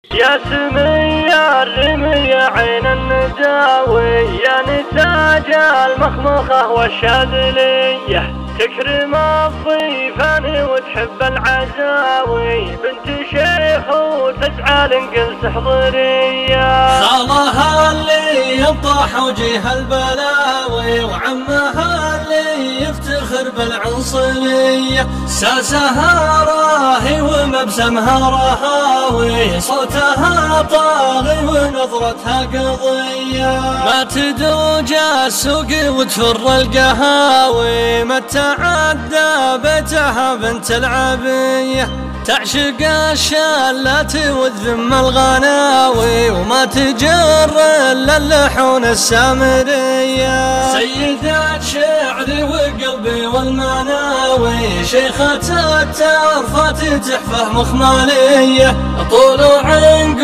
يا سمي يا الرمي يا عين النداوي يا نتاج المخمخة والشاذلية، تكرم الضيفان وتحب العزاوي، بنت شيخ وتسعى لنقلت حضرية. خالها اللي يطاح وجيه البلاوي، وعمها اللي يفتخر بالعنصرية، ساسها راهي ومبسمها رهاوي، صوتها طاغي ونظرتها قضية. ما تدوج السوق وتفر القهاوي، ما تعدى بيتها بنت العبية، تعشق الشلات والذم الغناوي، وما تجر الا اللحون السامرية. سيدة شعري وقلبي والمناوي، شيخة الترفات تحفه مخمالية، طول عنق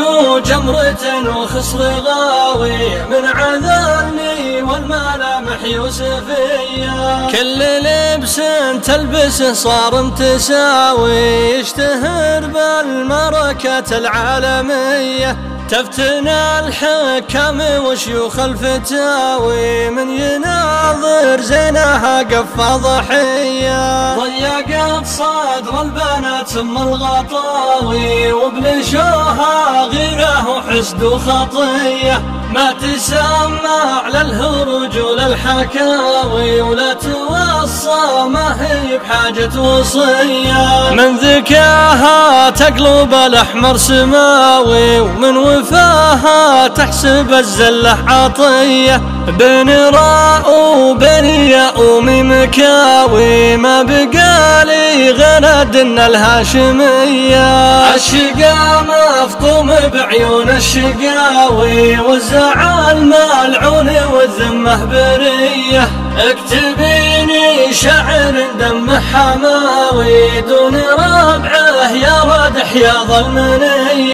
جمرة وخصر غاوي، من عذرني والملامح يوسفية. كل لبس تلبسه صار متساوي، يشتهر بالمركة العالمية، تفتنى الحكام وشيوخ الفتاوي، من يناظر زينها قفى ضحية. ضيقت صدر البنات ام الغطاوي، وبلشوها غيره وحسد وخطية، ما تسمع للهروج وللحكاوي، ولا توصى ما هي بحاجة وصية. من ذكاها تقلب الأحمر سماوي، ومن وفاها تحسب الزلة عطية، بين راء وبين ياء وميم كاوي، ما بقالي غير دن الهاشمية. الشقا مفطوم بعيون الشقاوي، والزعل ملعون والذمة برية، اكتبيني شعر دم حماوي، دون ربعه يا راد حياض المنية.